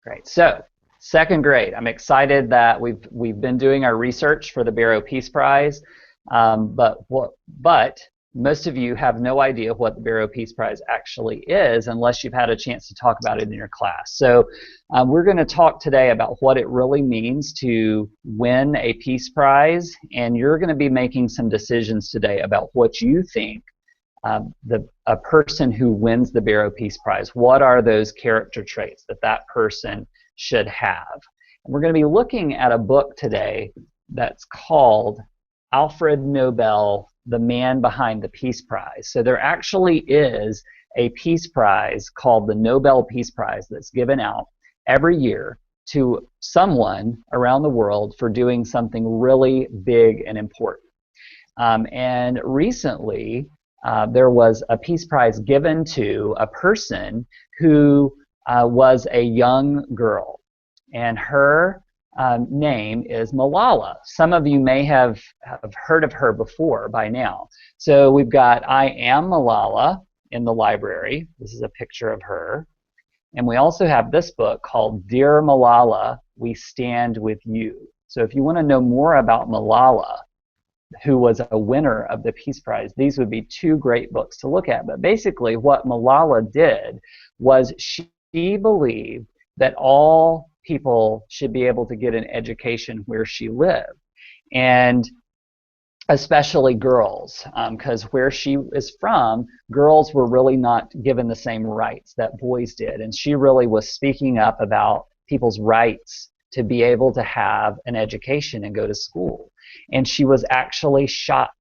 Great. So, second grade. I'm excited that we've been doing our research for the Barrow Peace Prize, but most of you have no idea what the Barrow Peace Prize actually is unless you've had a chance to talk about it in your class. So, we're going to talk today about what it really means to win a Peace Prize, and you're going to be making some decisions today about what you think a person who wins the Barrow Peace Prize, what are those character traits that that person should have? And we're going to be looking at a book today that's called Alfred Nobel, the Man Behind the Peace Prize. So there actually is a Peace Prize called the Nobel Peace Prize that's given out every year to someone around the world for doing something really big and important. And recently, there was a Peace Prize given to a person who was a young girl, and her name is Malala. Some of you may have heard of her before by now. So we've got I Am Malala in the library. This is a picture of her. And we also have this book called Dear Malala, We Stand With You. So if you want to know more about Malala, who was a winner of the Peace Prize, these would be two great books to look at. But basically what Malala did was she believed that all people should be able to get an education where she lived, and especially girls, because where she is from, girls were really not given the same rights that boys did, and she really was speaking up about people's rights to be able to have an education and go to school. And she was actually shot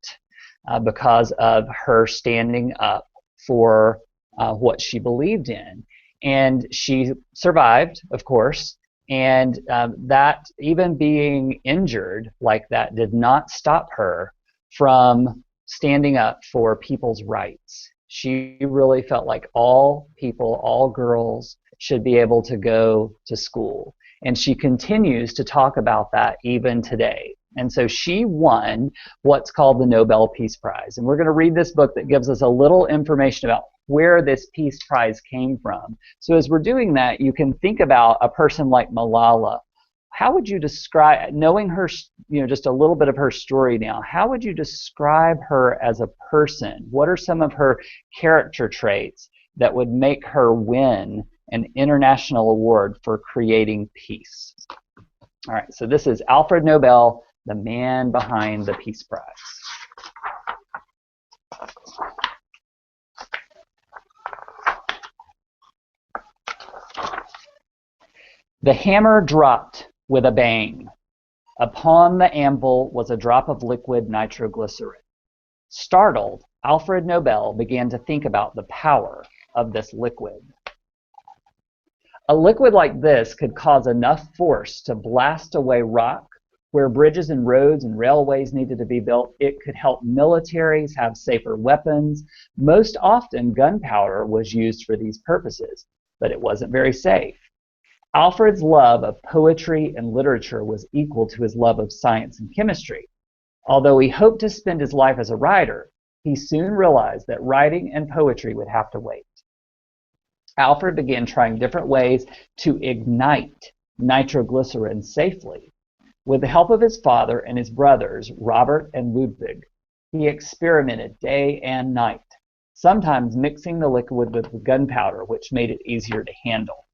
because of her standing up for what she believed in. And she survived, of course, and that even being injured like that did not stop her from standing up for people's rights. She really felt like all people, all girls, should be able to go to school. And she continues to talk about that even today. And so she won what's called the Nobel Peace Prize. And we're going to read this book that gives us a little information about where this Peace Prize came from. So as we're doing that, you can think about a person like Malala. How would you describe, knowing her, just a little bit of her story now, how would you describe her as a person? What are some of her character traits that would make her win an international award for creating peace? All right, so this is Alfred Nobel, the man behind the Peace Prize. The hammer dropped with a bang. Upon the anvil was a drop of liquid nitroglycerin. Startled, Alfred Nobel began to think about the power of this liquid. A liquid like this could cause enough force to blast away rock where bridges and roads and railways needed to be built. It could help militaries have safer weapons. Most often, gunpowder was used for these purposes, but it wasn't very safe. Alfred's love of poetry and literature was equal to his love of science and chemistry. Although he hoped to spend his life as a writer, he soon realized that writing and poetry would have to wait. Alfred began trying different ways to ignite nitroglycerin safely. With the help of his father and his brothers, Robert and Ludwig, he experimented day and night, sometimes mixing the liquid with gunpowder, which made it easier to handle.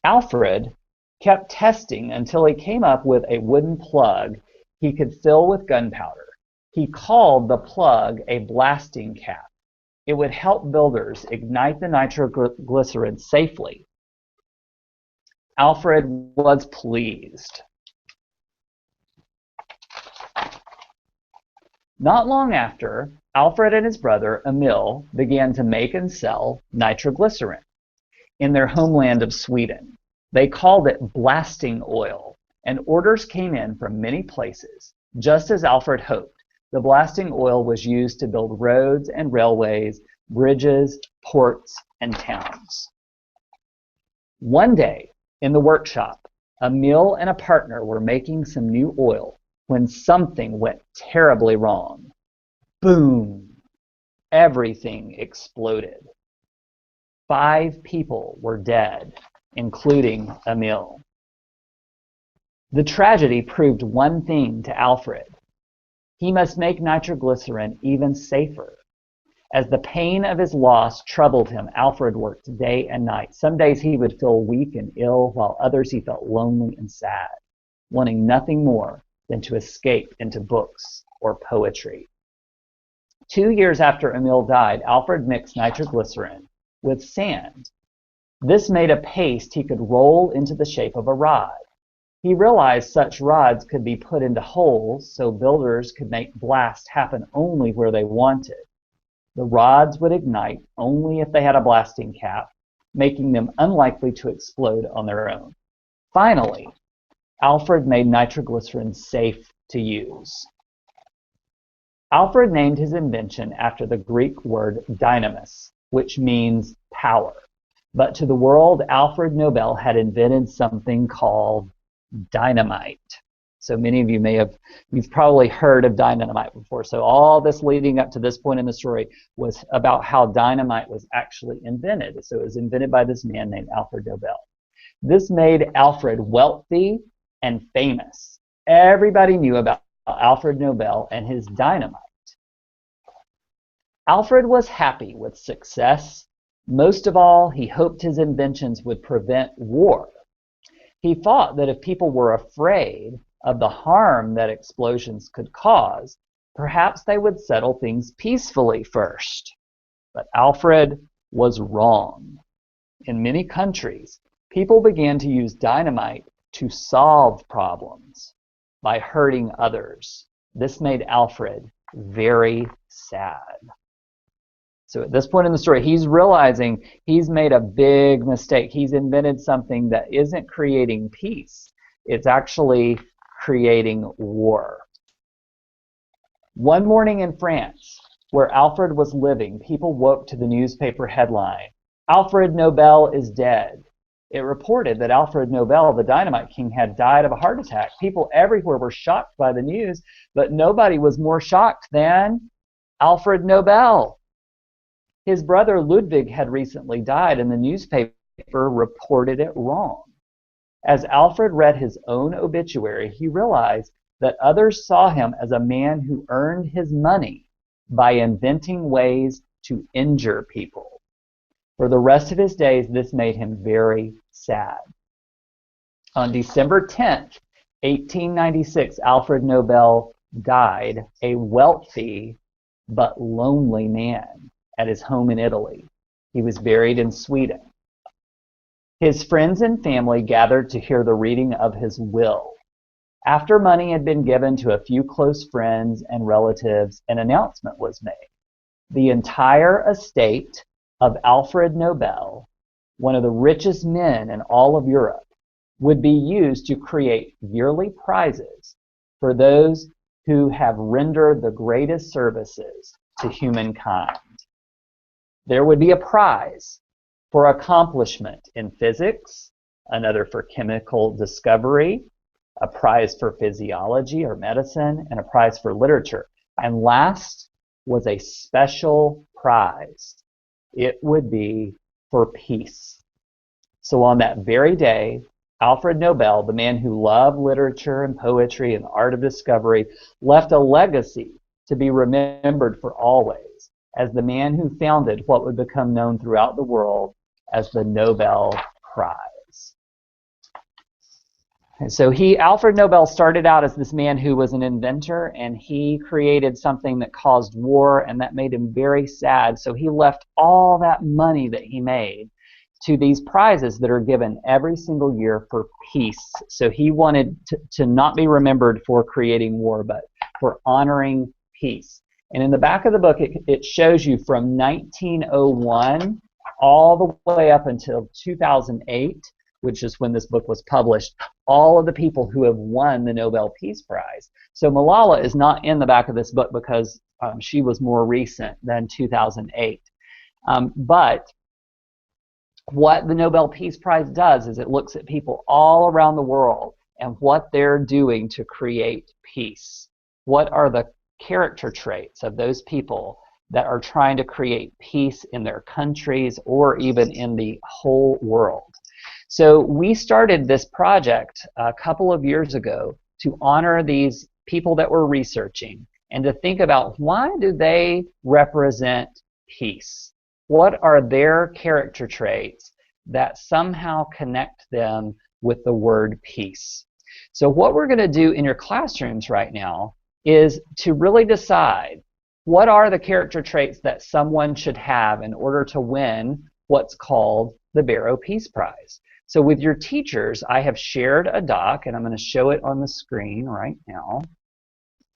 Alfred kept testing until he came up with a wooden plug he could fill with gunpowder. He called the plug a blasting cap. It would help builders ignite the nitroglycerin safely. Alfred was pleased. Not long after, Alfred and his brother, Emil, began to make and sell nitroglycerin in their homeland of Sweden. They called it blasting oil, and orders came in from many places. Just as Alfred hoped, the blasting oil was used to build roads and railways, bridges, ports, and towns. One day, in the workshop, Emil and a partner were making some new oil when something went terribly wrong. Boom! Everything exploded. 5 people were dead, including Emil. The tragedy proved one thing to Alfred. He must make nitroglycerin even safer. As the pain of his loss troubled him, Alfred worked day and night. Some days he would feel weak and ill, while others he felt lonely and sad, wanting nothing more than to escape into books or poetry. 2 years after Emil died, Alfred mixed nitroglycerin with sand. This made a paste he could roll into the shape of a rod. He realized such rods could be put into holes so builders could make blasts happen only where they wanted. The rods would ignite only if they had a blasting cap, making them unlikely to explode on their own. Finally, Alfred made nitroglycerin safe to use. Alfred named his invention after the Greek word dynamis, which means power. But to the world, Alfred Nobel had invented something called dynamite. So many of you you've probably heard of dynamite before. So all this leading up to this point in the story was about how dynamite was actually invented. So it was invented by this man named Alfred Nobel. This made Alfred wealthy and famous. Everybody knew about Alfred Nobel and his dynamite. Alfred was happy with success. Most of all, he hoped his inventions would prevent war. He thought that if people were afraid of the harm that explosions could cause, perhaps they would settle things peacefully first. But Alfred was wrong. In many countries, people began to use dynamite to solve problems by hurting others. This made Alfred very sad. So at this point in the story, he's realizing he's made a big mistake. He's invented something that isn't creating peace. It's actually creating war. One morning in France, where Alfred was living, people woke to the newspaper headline, "Alfred Nobel is dead." It reported that Alfred Nobel, the dynamite king, had died of a heart attack. People everywhere were shocked by the news, but nobody was more shocked than Alfred Nobel. His brother Ludwig had recently died, and the newspaper reported it wrong. As Alfred read his own obituary, he realized that others saw him as a man who earned his money by inventing ways to injure people. For the rest of his days, this made him very sad. On December 10th, 1896, Alfred Nobel died a wealthy but lonely man at his home in Italy. He was buried in Sweden. His friends and family gathered to hear the reading of his will. After money had been given to a few close friends and relatives, an announcement was made. The entire estate of Alfred Nobel, one of the richest men in all of Europe, would be used to create yearly prizes for those who have rendered the greatest services to humankind. There would be a prize for accomplishment in physics, another for chemical discovery, a prize for physiology or medicine, and a prize for literature. And last was a special prize. It would be for peace. So on that very day, Alfred Nobel, the man who loved literature and poetry and the art of discovery, left a legacy to be remembered for always as the man who founded what would become known throughout the world as the Nobel Prize. And so Alfred Nobel started out as this man who was an inventor, and he created something that caused war, and that made him very sad. So he left all that money that he made to these prizes that are given every single year for peace. So he wanted to not be remembered for creating war, but for honoring peace. And in the back of the book, it shows you from 1901 all the way up until 2008, which is when this book was published, all of the people who have won the Nobel Peace Prize. So Malala is not in the back of this book because she was more recent than 2008. But what the Nobel Peace Prize does is it looks at people all around the world and what they're doing to create peace. What are the character traits of those people that are trying to create peace in their countries or even in the whole world? So we started this project a couple of years ago to honor these people that were researching and to think about why do they represent peace? What are their character traits that somehow connect them with the word peace? So what we're going to do in your classrooms right now is to really decide what are the character traits that someone should have in order to win what's called the Barrow Peace Prize. So with your teachers, I have shared a doc, and I'm going to show it on the screen right now.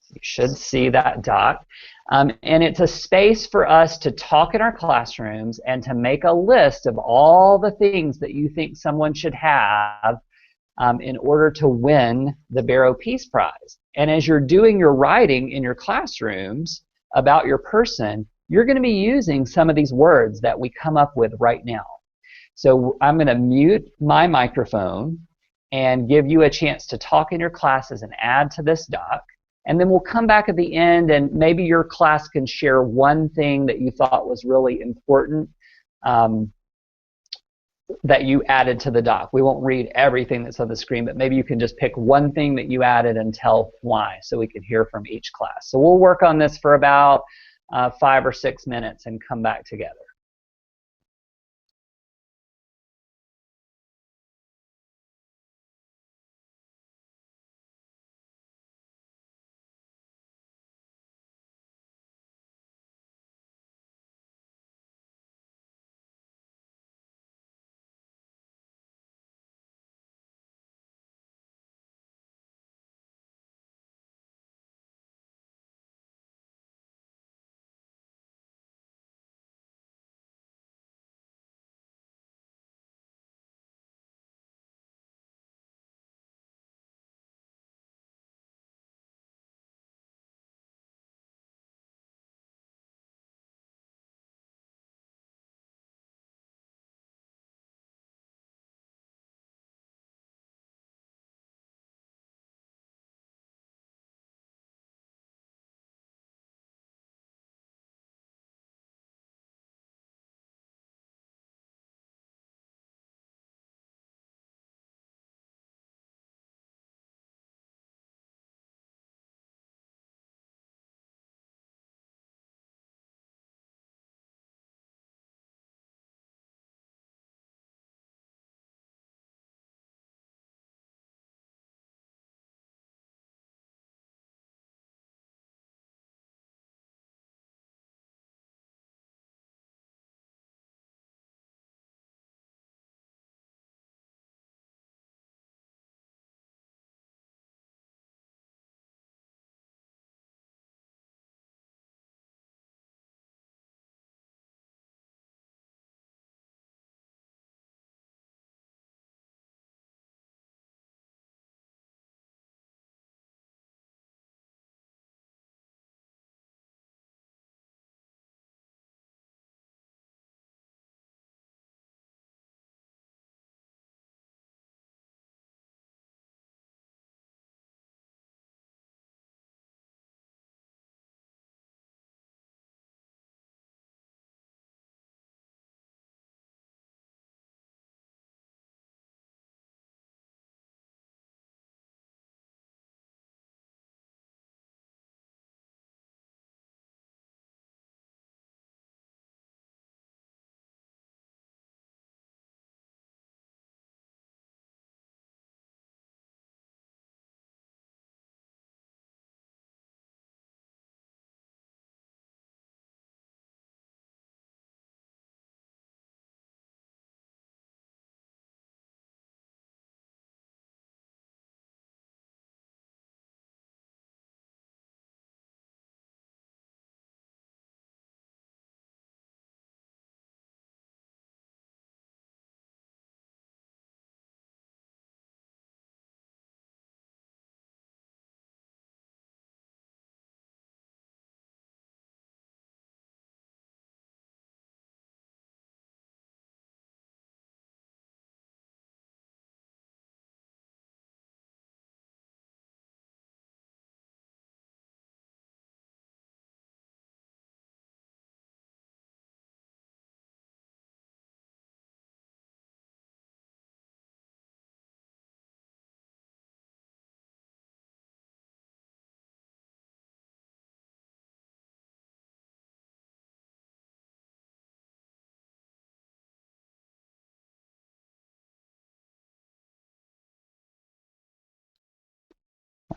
You should see that doc. And it's a space for us to talk in our classrooms and to make a list of all the things that you think someone should have in order to win the Barrow Peace Prize. And as you're doing your writing in your classrooms about your person, you're going to be using some of these words that we come up with right now. So I'm going to mute my microphone and give you a chance to talk in your classes and add to this doc. And then we'll come back at the end and maybe your class can share one thing that you thought was really important that you added to the doc. We won't read everything that's on the screen, but maybe you can just pick one thing that you added and tell why so we can hear from each class. So we'll work on this for about 5 or 6 minutes and come back together.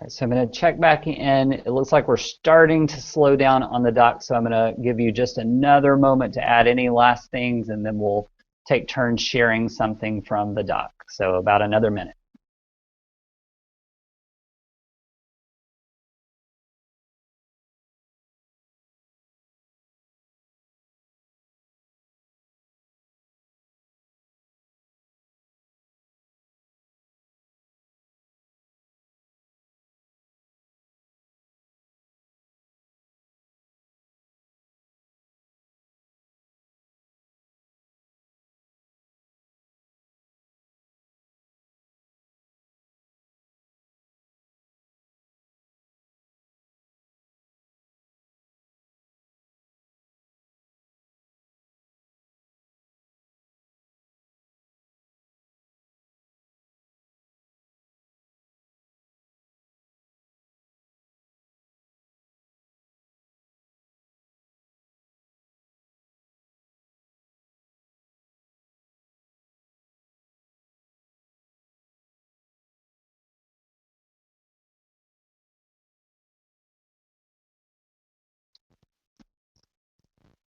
So I'm going to check back in. It looks like we're starting to slow down on the doc, so I'm going to give you just another moment to add any last things, and then we'll take turns sharing something from the doc. So about another minute.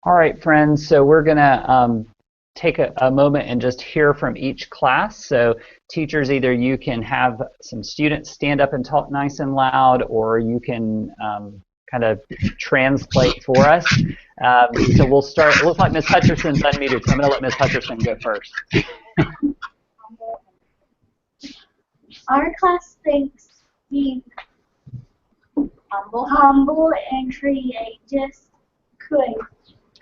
All right, friends, so we're going to take a moment and just hear from each class. So teachers, either you can have some students stand up and talk nice and loud, or you can kind of translate for us. So we'll start. It looks like Ms. Hutcherson's unmuted, so I'm going to let Ms. Hutcherson go first. Our class thinks being humble and courageous.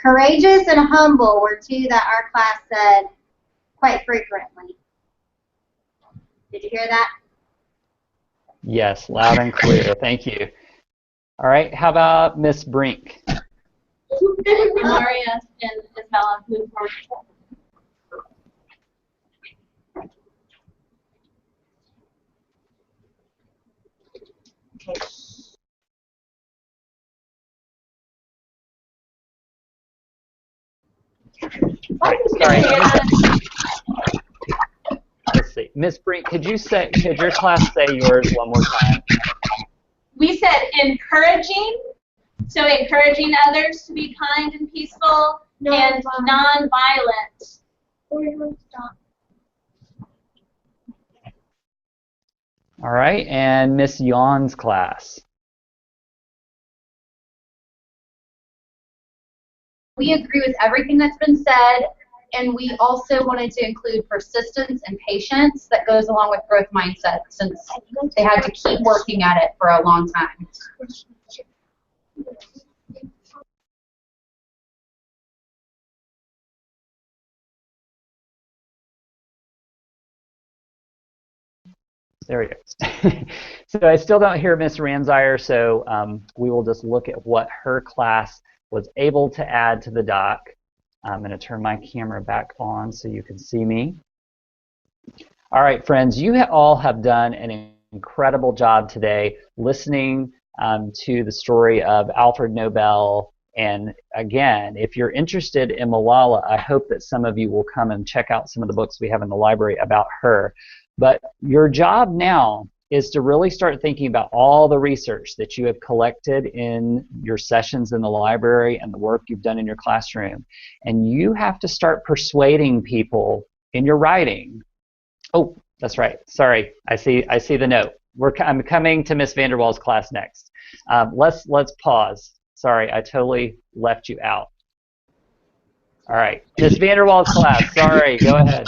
Courageous and humble were two that our class said quite frequently. Did you hear that? Yes, loud and clear. Thank you. All right, how about Miss Brink? Maria and Isabella move forward. Okay. Right, sorry. Let's see. Miss Brink, could your class say yours one more time? We said encouraging, so encouraging others to be kind and peaceful and non-violent. All right, and Miss Yawn's class. We agree with everything that's been said, and we also wanted to include persistence and patience that goes along with growth mindset, since they had to keep working at it for a long time. There we go. So I still don't hear Miss Ramsire, so we will just look at what her class was able to add to the doc. I'm going to turn my camera back on so you can see me. All right, friends, you all have done an incredible job today listening to the story of Alfred Nobel. And again, if you're interested in Malala, I hope that some of you will come and check out some of the books we have in the library about her. But your job now is to really start thinking about all the research that you have collected in your sessions in the library and the work you've done in your classroom. And you have to start persuading people in your writing. Oh, that's right. Sorry, I see the note. I'm coming to Miss Vanderwall's class next. Let's pause. Sorry, I totally left you out. All right, Miss Vanderwall's class. Sorry, go ahead.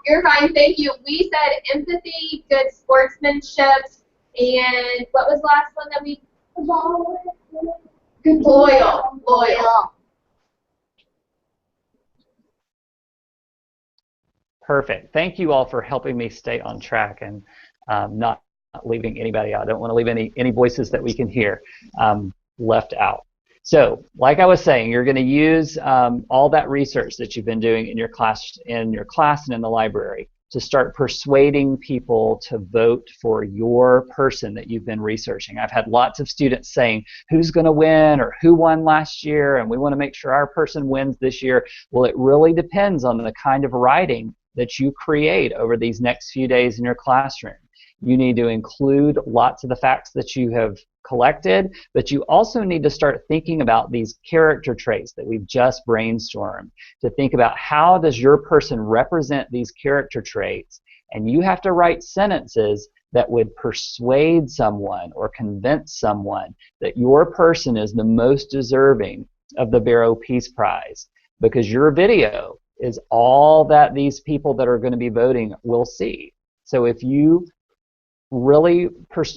You're fine, thank you. We said empathy, good sportsmanship, and what was the last one that we? Loyal. Perfect. Thank you all for helping me stay on track and not leaving anybody out. I don't want to leave any voices that we can hear left out. So, like I was saying, you're going to use all that research that you've been doing in your class and in the library to start persuading people to vote for your person that you've been researching. I've had lots of students saying, who's going to win or who won last year, and we want to make sure our person wins this year. Well, it really depends on the kind of writing that you create over these next few days in your classroom. You need to include lots of the facts that you have collected, but you also need to start thinking about these character traits that we've just brainstormed, to think about how does your person represent these character traits, and you have to write sentences that would persuade someone or convince someone that your person is the most deserving of the Barrow Peace Prize, because your video is all that these people that are going to be voting will see. So if you really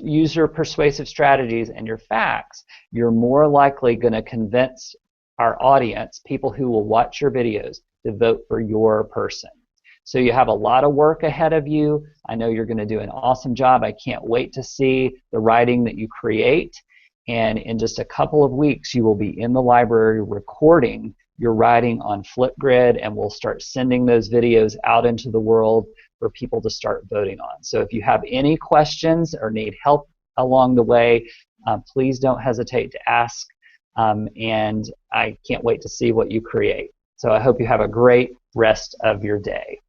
use your persuasive strategies and your facts, you're more likely going to convince our audience, people who will watch your videos, to vote for your person. So you have a lot of work ahead of you. I know you're going to do an awesome job. I can't wait to see the writing that you create. And in just a couple of weeks, you will be in the library recording your writing on Flipgrid, and we'll start sending those videos out into the world for people to start voting on. So if you have any questions or need help along the way, please don't hesitate to ask, and I can't wait to see what you create. So I hope you have a great rest of your day.